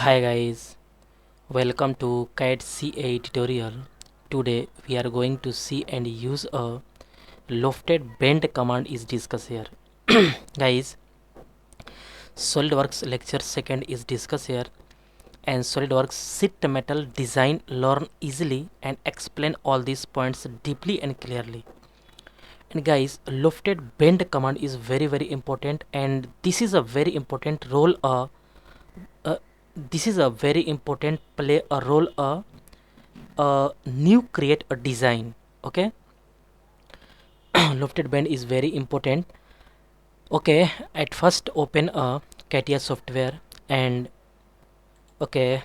Hi guys, welcome to CAD CA tutorial. Today we are going to see and use a Lofted Bend command is discussed here. Guys, Solidworks lecture second is discussed here, and Solidworks sheet metal design learn easily and explain all these points deeply and clearly. And guys, Lofted Bend command is very important, and this is a very important role uh, this is a very important play a role new create a design. Okay. Lofted Bend is very important. Okay, at first open a CATIA software, and okay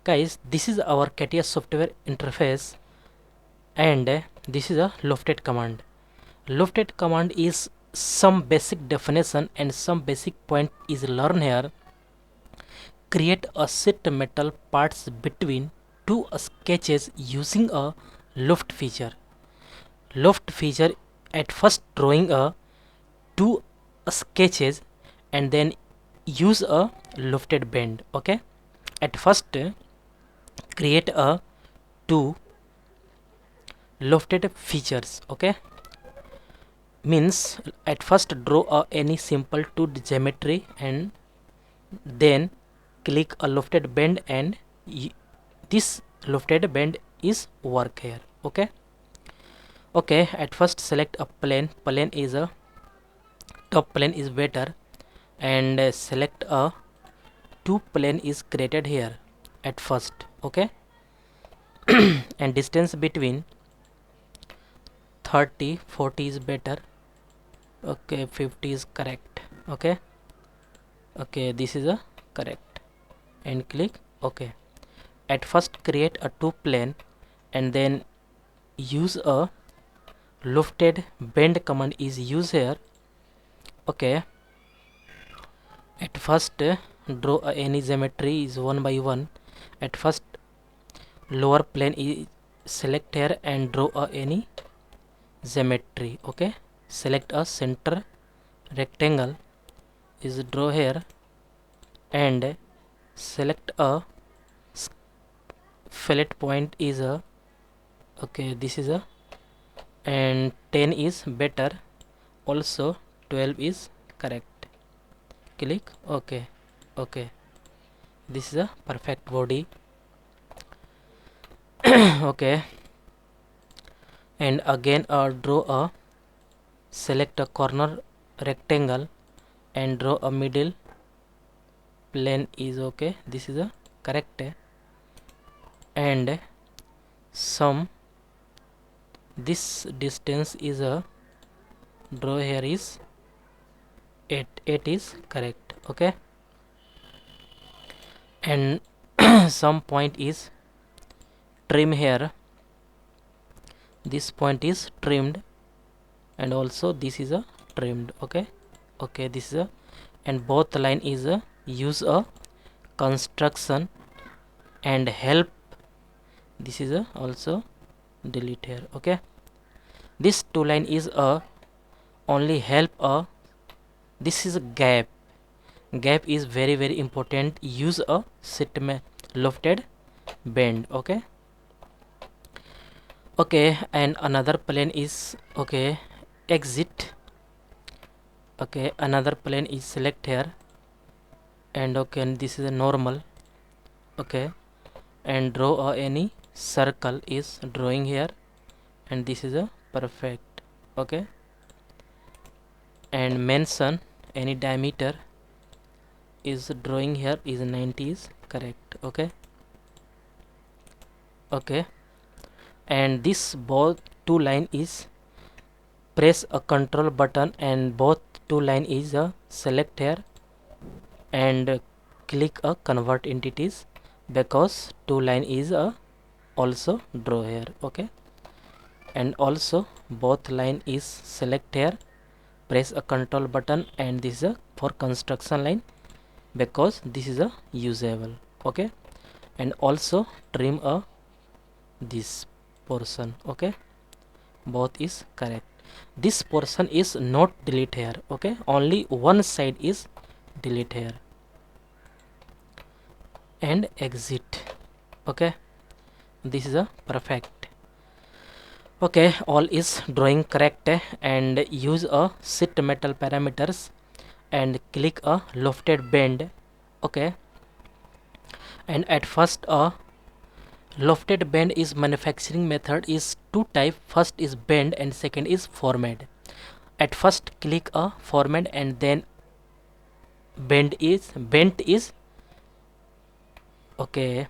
guys, this is our CATIA software interface, and this is a Lofted command. Lofted command is some basic definition and some basic point is learn here. Create a sheet metal parts between two sketches using a loft feature. Loft feature at first drawing a two sketches and then use a lofted bend. Okay, at first create a two lofted features. Okay, means at first draw any simple two geometry and then click a lofted bend, and this lofted bend is work here. Okay. Okay, at first select a plane. Plane is a top plane is better, and select a two plane is created here at first. Okay. And distance between 30-40 is better. Okay, 50 is correct. Okay. Okay, this is a correct, and click OK. At first create a two plane and then use a lofted bend command is used here. Okay, at first draw any geometry is one by one. At first lower plane is select here and draw any geometry. Okay, select a center rectangle is draw here, and select a fillet point is a okay, this is a, and 10 is better, also 12 is correct. Click OK. Okay, this is a perfect body. Okay, and again draw a select a corner rectangle and draw a middle plane is okay, this is a correct, and some this distance is a draw here is 8 is correct. Okay, and some point is trim here, this point is trimmed, and also this is a trimmed. Okay. Okay, this is a, and both line is a use a construction and help, this is a also delete here. Okay, this two line is a only help a, this is a gap. Gap is very important, use a lofted bend. Okay. Okay, and another plane is okay, exit. Okay, another plane is select here, and okay, and this is a normal. Okay, and draw any circle is drawing here, and this is a perfect. Okay, and mention any diameter is drawing here is 90 is correct. Okay. Okay, and this both two line is press a control button, and both two line is a select here and click a convert entities, because two line is a also draw here. Okay, and also both line is select here, press a control button, and this is a for construction line, because this is a usable. Okay, and also trim a this portion. Okay, both is correct. This portion is not delete here. Okay, only one side is delete here. and exit. Okay, this is a perfect. Okay, all is drawing correct, and use a sheet metal parameters and click a lofted bend. Okay, and at first a lofted bend is manufacturing method is two type. First is bend and second is format. At first click a format and then bent is okay.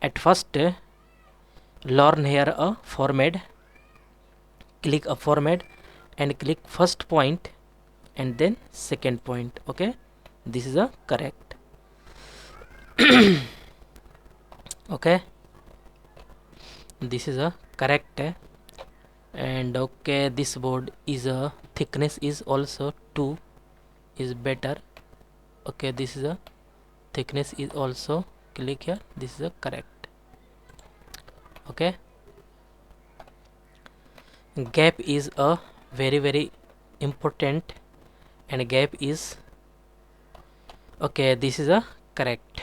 At first learn here a format, click a format and click first point and then second point. Okay, this is a correct. Okay, this is a correct. And okay, this board is a thickness is also 2 is better. Okay, this is a thickness is also, click here, this is a correct. Okay, gap is a very important, and gap is okay, this is a correct.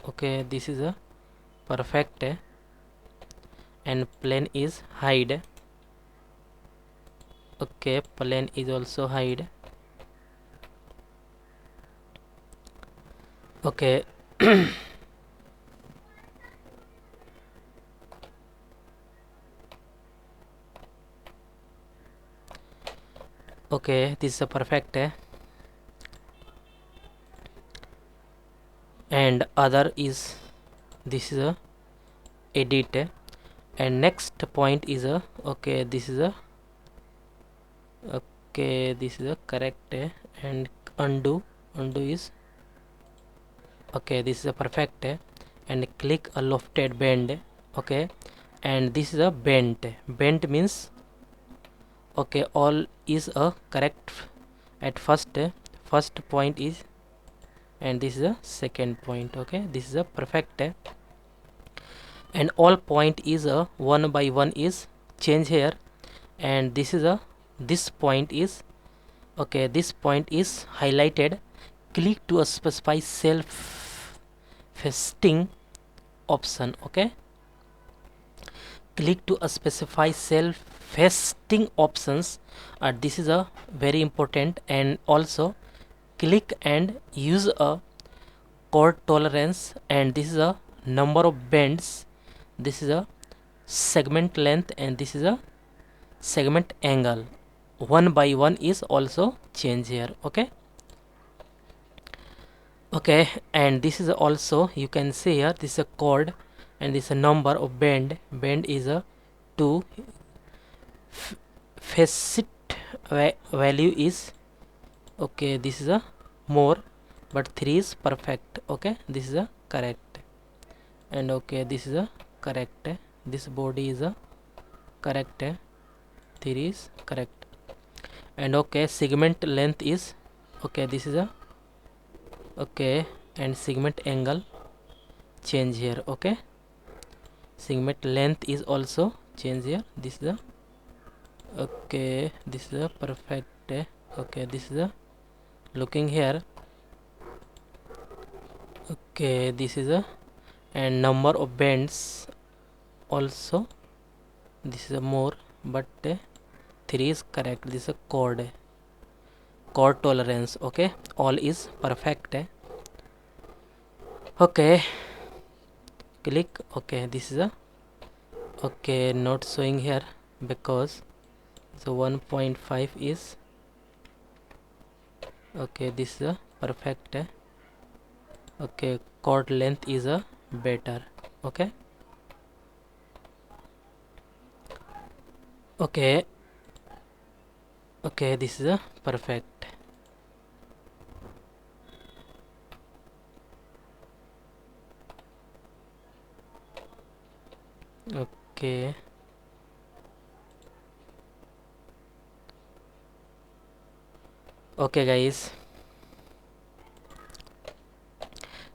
Okay, this is a perfect, and plane is hide. Okay, plane is also hide. Okay. Okay, this is a perfect, and other is this is a edit, and next point is a okay, this is a okay, this is a correct, and undo is okay, this is a perfect, and click a lofted bend. Okay, and this is a bent means okay, all is a correct. At first point is, and this is a second point. Okay, this is a perfect, and all point is a one by one is change here, and this is a this point is okay, this point is highlighted. Click to a specify self fasting option. Okay, click to a specify self fasting options. This is a very important, and also click and use a chord tolerance, and this is a number of bends, this is a segment length, and this is a segment angle. One by one is also change here. Okay, okay, and this is also, you can see here, this is a chord, and this is a number of bend is a 2. Facet value is okay, this is a more, but 3 is perfect. Okay, this is a correct, and okay, this is a correct, this body is a correct, 3 is correct, and okay, segment length is okay, this is a okay, and segment angle change here. Okay, segment length is also change here, this is a okay, this is a perfect. Okay, this is a looking here. Okay, this is a, and number of bends also, this is a more, but 3 is correct. This is a chord tolerance. Okay, all is perfect. Okay, click. Okay, this is a okay, not showing here because the 1.5 is okay, this is a perfect. Okay, chord length is a better. Okay, okay, okay, this is a perfect. Okay, okay guys,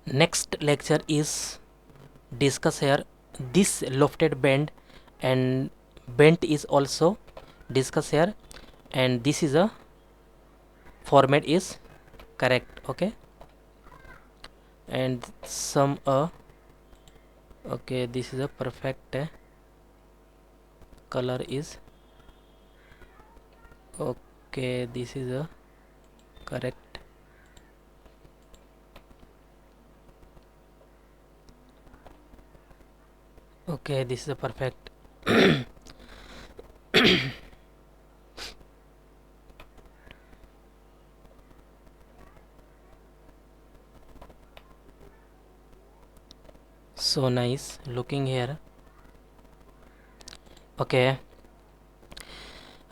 next lecture is discuss here this lofted bend, and bent is also discuss here, and this is a format is correct. Okay, and some okay, this is a perfect color is okay, this is a correct. Okay, this is a perfect. So nice looking here. Okay,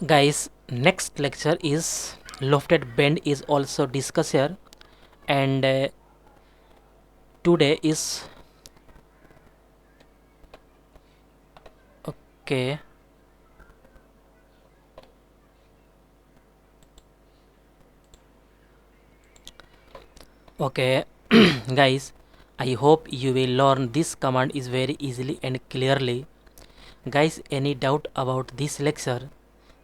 guys, next lecture is lofted bend is also discussed here, and today is okay. Okay, guys, I hope you will learn this command is very easily and clearly. Guys, any doubt about this lecture,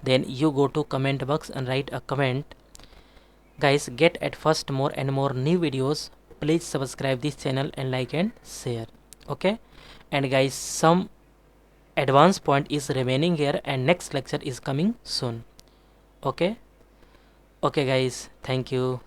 then you go to comment box and write a comment. Guys, get at first more and more new videos. Please subscribe this channel and like and share. Okay, and guys, some advanced point is remaining here and next lecture is coming soon. Okay, okay guys, thank you.